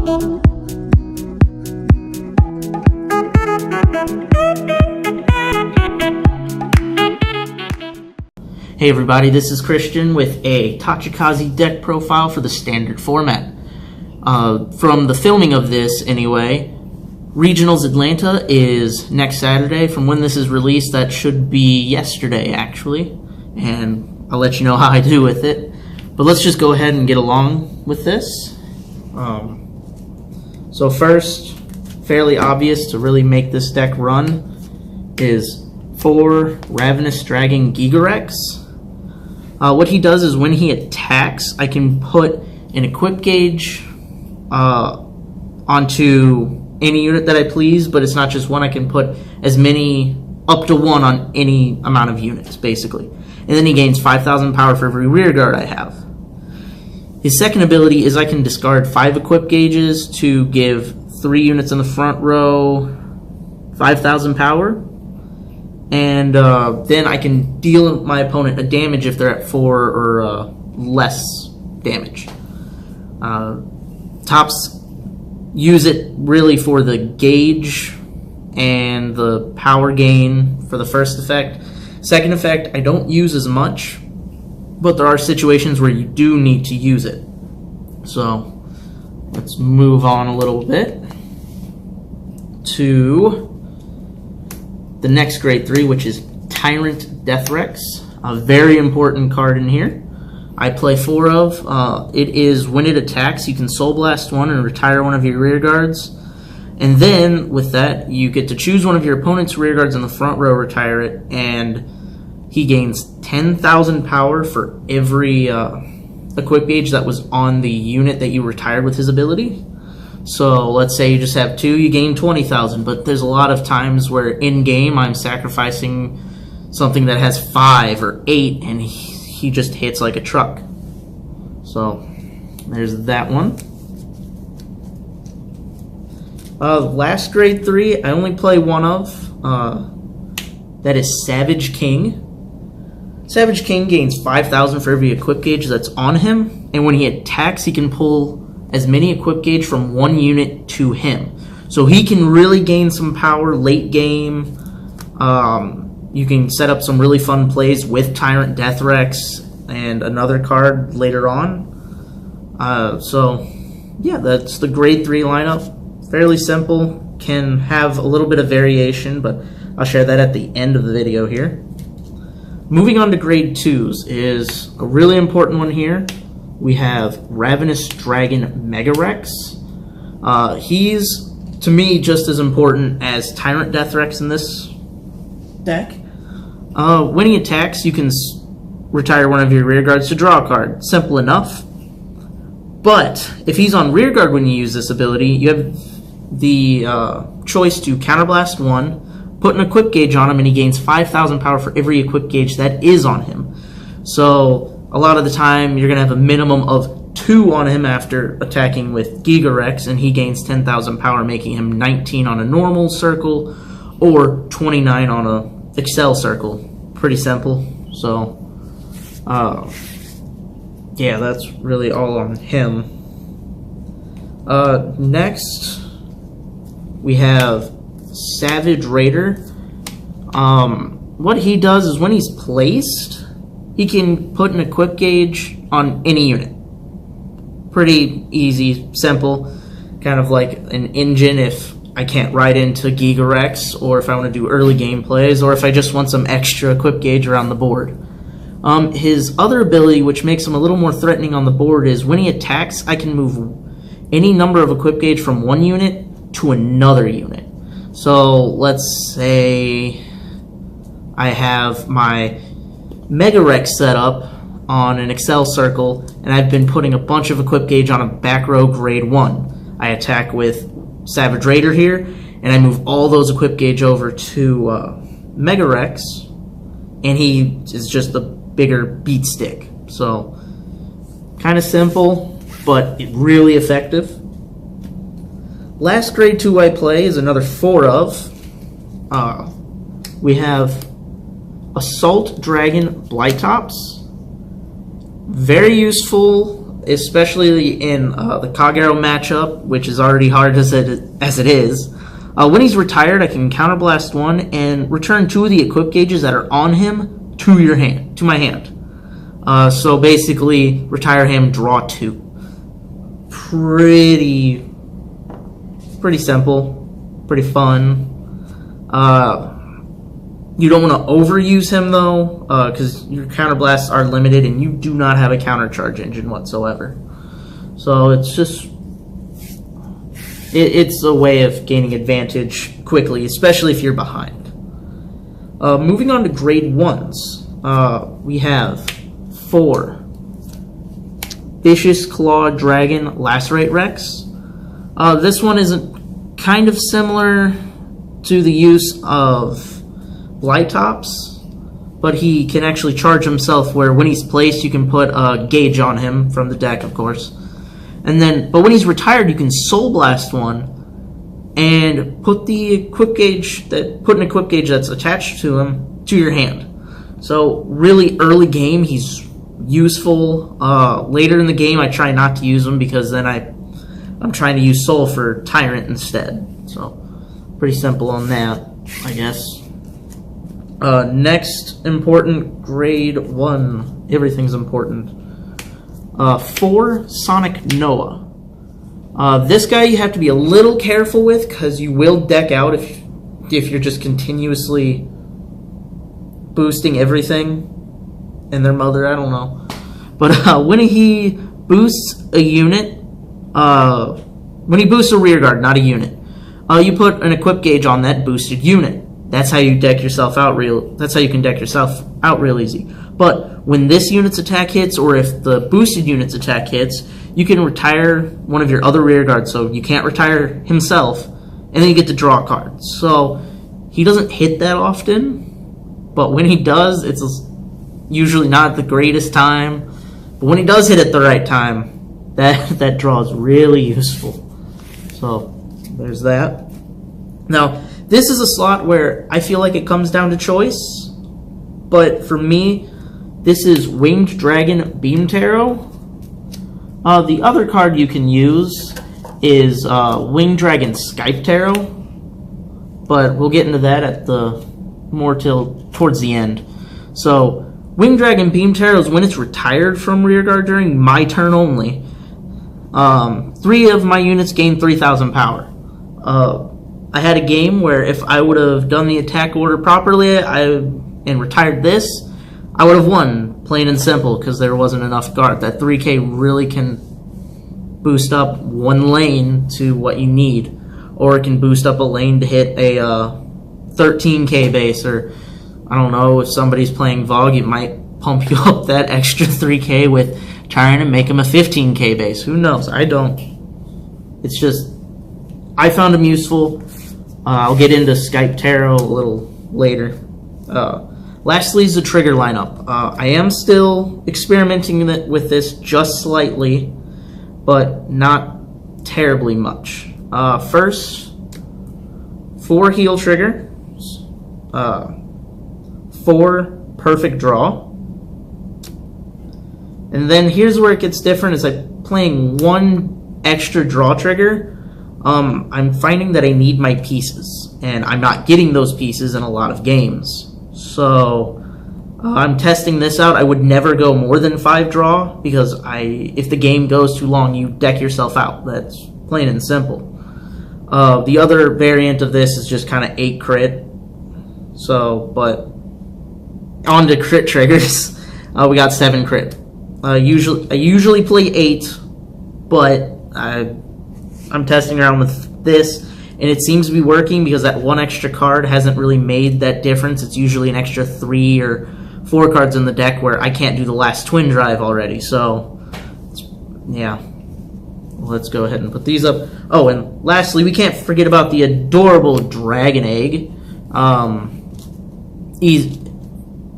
Hey everybody, this is Christian with a Tachikaze deck profile for the standard format. From the filming of this anyway, Regionals Atlanta is next Saturday. From when this is released, that should be yesterday actually, and I'll let you know how I do with it. But let's just go ahead and get along with this. So first, fairly obvious to really make this deck run is 4 Ravenous Dragon Rex. What he does is when he attacks, I can put an equip gauge onto any unit that I please, but it's not just one. I can put as many, up to 1 on any amount of units, basically. And then he gains 5,000 power for every rear guard I have. His second ability is I can discard 5 equip gauges to give 3 units in the front row 5,000 power. And then I can deal my opponent a damage if they're at 4 or less damage. Tops use it really for the gauge and the power gain for the first effect. Second effect, I don't use as much, but there are situations where you do need to use it. So let's move on a little bit to the next grade 3, which is Tyrant Rex, a very important card in here. I play 4 of. It is when it attacks, you can Soul Blast 1 and retire 1 of your rear guards. And then with that, you get to choose one of your opponent's rear guards in the front row, retire it, and he gains 10,000 power for every equip gauge that was on the unit that you retired with his ability. So let's say you just have 2, you gain 20,000, but there's a lot of times where in-game I'm sacrificing something that has 5 or 8, and he just hits like a truck. So there's that one. Last grade 3, I only play 1 of. That is Savage King. Savage King gains 5,000 for every equip gauge that's on him, and when he attacks, he can pull as many equip gauge from 1 unit to him. So he can really gain some power late game. You can set up some really fun plays with Tyrant Rex and another card later on. So yeah, that's the grade 3 lineup. Fairly simple, can have a little bit of variation, but I'll share that at the end of the video here. Moving on to grade 2s is a really important one here. We have Ravenous Dragon Rex. He's, to me, just as important as Tyrant Rex in this deck. When he attacks, you can retire 1 of your rear guards to draw a card. Simple enough. But if he's on rear guard when you use this ability, you have the choice to counterblast 1, put an equip gauge on him, and he gains 5,000 power for every equip gauge that is on him. So a lot of the time, you're going to have a minimum of 2 on him after attacking with Rex, and he gains 10,000 power, making him 19 on a normal circle or 29 on a Excel circle. Pretty simple. So, yeah, that's really all on him. Next, we have Savage Raider. What he does is when he's placed, he can put an equip gauge on any unit. Pretty easy, simple. Kind of like an engine if I can't ride into Rex, or if I want to do early game plays, or if I just want some extra equip gauge around the board. His other ability, which makes him a little more threatening on the board, is when he attacks, I can move any number of equip gauge from 1 unit to another unit. So let's say I have my Rex set up on an Excel circle, and I've been putting a bunch of equip gauge on a back row grade 1. I attack with Savage Raider here, and I move all those equip gauge over to Rex, and he is just the bigger beat stick. So kind of simple, but really effective. Last grade 2 I play is another 4 of. We have Assault Dragon Blytops. Very useful especially in the Kagero matchup, which is already hard as it is. When he's retired, I can counterblast 1 and return 2 of the equip gauges that are on him to my hand. So basically, retire him, draw 2. Pretty simple, pretty fun. You don't want to overuse him though, because your counterblasts are limited and you do not have a countercharge engine whatsoever. So it's just, it's a way of gaining advantage quickly, especially if you're behind. Moving on to grade 1s, we have 4 Vicious Claw Dragon Lacerate Rex. This one isn't kind of similar to the use of Blight Tops, but he can actually charge himself, where when he's placed you can put a gauge on him from the deck, of course. But when he's retired, you can Soul Blast 1 and put an equip gauge that's attached to him to your hand. So really early game he's useful. Later in the game I try not to use him because then I'm trying to use Soul for Tyrant instead. So pretty simple on that, I guess. Next important, grade 1. Everything's important. 4 Sonic Noah. This guy you have to be a little careful with because you will deck out if you're just continuously boosting everything and their mother, I don't know. But when he boosts a unit, when he boosts a rear guard, not a unit, you put an equip gauge on that boosted unit. That's how you deck yourself out That's how you can deck yourself out real easy. But when this unit's attack hits, or if the boosted unit's attack hits, you can retire one of your other rear guards, so you can't retire himself, and then you get to draw a card. So he doesn't hit that often, but when he does, it's usually not the greatest time. But when he does hit at the right time, that draw is really useful. So there's that. Now, this is a slot where I feel like it comes down to choice, but for me, this is Winged Dragon Beam Tarot. The other card you can use is Winged Dragon Skype Tarot, but we'll get into that at towards the end. So Winged Dragon Beam Tarot is when it's retired from rearguard during my turn only. 3 of my units gain 3,000 power. I had a game where if I would have done the attack order properly and retired this, I would have won, plain and simple, because there wasn't enough guard. That 3k really can boost up one lane to what you need, or it can boost up a lane to hit a 13k base, or I don't know, if somebody's playing Vogue, it might pump you up that extra 3k with trying to make him a 15k base. Who knows? I don't. It's just, I found him useful. I'll get into Skype Tarot a little later. Lastly is the trigger lineup. I am still experimenting with this just slightly, but not terribly much. First, 4 heal triggers, 4 perfect draw, and then here's where it gets different. Is I'm playing 1 extra draw trigger. I'm finding that I need my pieces, and I'm not getting those pieces in a lot of games. So I'm testing this out. I would never go more than 5 draw, because if the game goes too long, you deck yourself out. That's plain and simple. The other variant of this is just kind of 8 crit. So, but on to crit triggers, we got 7 crit. I usually play 8, but I'm testing around with this, and it seems to be working because that 1 extra card hasn't really made that difference. It's usually an extra 3 or 4 cards in the deck where I can't do the last twin drive already. So, yeah. Let's go ahead and put these up. Oh, and lastly, we can't forget about the adorable Dragon Egg.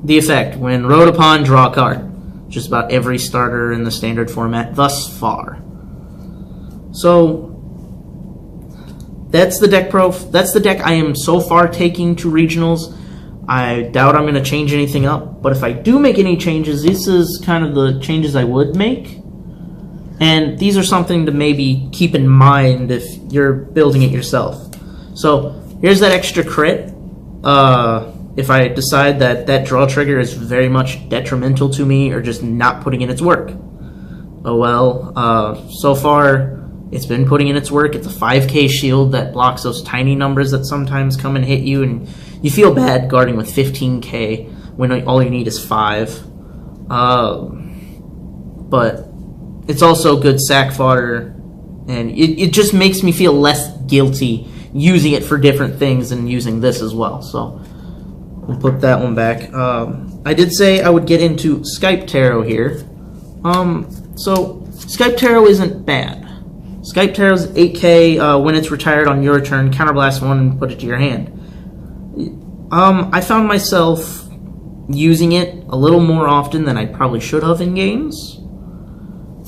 The effect, when rode upon, draw a card. Just about every starter in the standard format thus far. So that's the deck That's the deck I am so far taking to regionals. I doubt I'm going to change anything up, but if I do make any changes, this is kind of the changes I would make. And these are something to maybe keep in mind if you're building it yourself. So here's that extra crit. If I decide that that draw trigger is very much detrimental to me or just not putting in its work. Oh well, so far it's been putting in its work. It's a 5k shield that blocks those tiny numbers that sometimes come and hit you, and you feel bad guarding with 15k when all you need is 5. But it's also good sack fodder, and it just makes me feel less guilty using it for different things and using this as well. So we'll put that one back. I did say I would get into Skype Tarot here. So Skype Tarot isn't bad. Skype Tarot's 8k. When it's retired on your turn, counterblast 1 and put it to your hand. I found myself using it a little more often than I probably should have in games.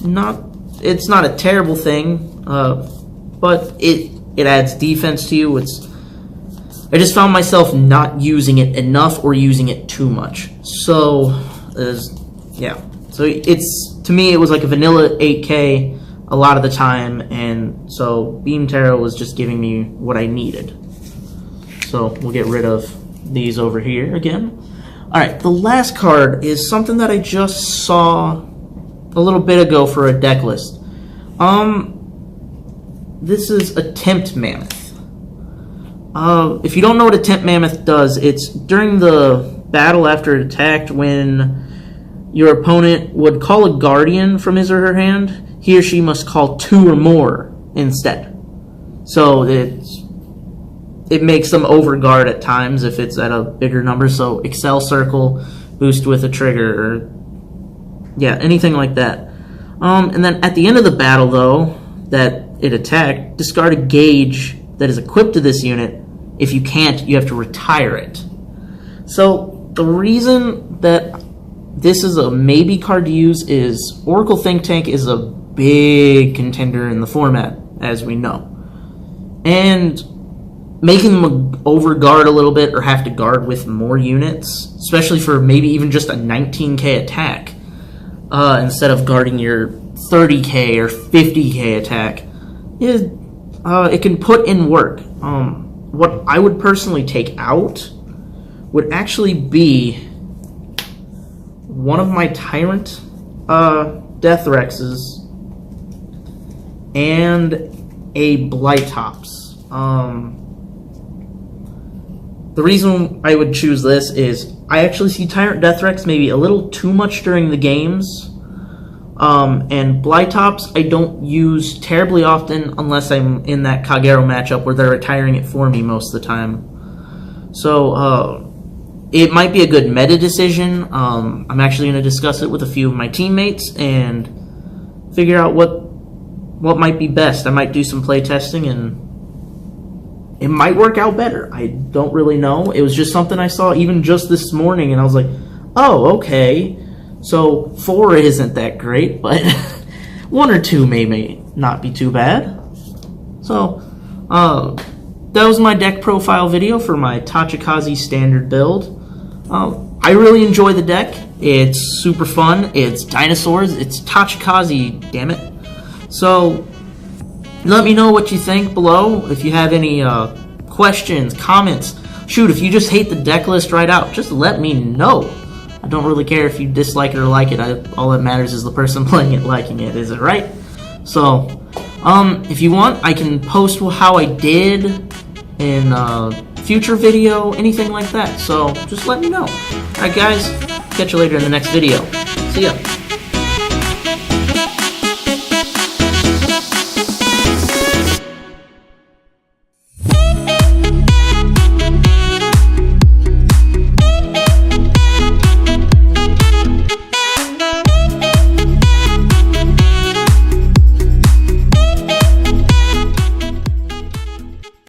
It's not a terrible thing, but it adds defense to you. I just found myself not using it enough or using it too much. So, yeah. So to me, it was like a vanilla 8k a lot of the time, and so Beam Tarot was just giving me what I needed. So we'll get rid of these over here again. Alright, the last card is something that I just saw a little bit ago for a deck list. This is Attempt Mammoth. If you don't know what Attempt Mammoth does, it's during the battle after it attacked, when your opponent would call a Guardian from his or her hand, he or she must call 2 or more instead. So it makes them overguard at times if it's at a bigger number. So Excel Circle, boost with a trigger, or yeah, anything like that. And then at the end of the battle, though, that it attacked, discard a gauge that is equipped to this unit. If you can't, you have to retire it. So the reason that this is a maybe card to use is Oracle Think Tank is a big contender in the format, as we know. And making them overguard a little bit or have to guard with more units, especially for maybe even just a 19k attack, instead of guarding your 30k or 50k attack, it can put in work. What I would personally take out would actually be one of my Tyrant Death Rexes and a Blytops. The reason I would choose this is I actually see Tyrant Death Rex maybe a little too much during the games. And Blytops I don't use terribly often unless I'm in that Kagero matchup where they're retiring it for me most of the time. So it might be a good meta decision. I'm actually going to discuss it with a few of my teammates and figure out what might be best. I might do some play testing and it might work out better. I don't really know. It was just something I saw even just this morning and I was like, oh, okay. So 4 isn't that great, but 1 or 2 may not be too bad. So that was my deck profile video for my Tachikaze standard build. I really enjoy the deck. It's super fun. It's dinosaurs. It's Tachikaze, damn it. So let me know what you think below. If you have any questions, comments. Shoot, if you just hate the deck list right out, just let me know. I don't really care if you dislike it or like it. All that matters is the person playing it liking it. Is it right? So, if you want, I can post how I did in a future video, anything like that. So, just let me know. Alright guys, catch you later in the next video. See ya.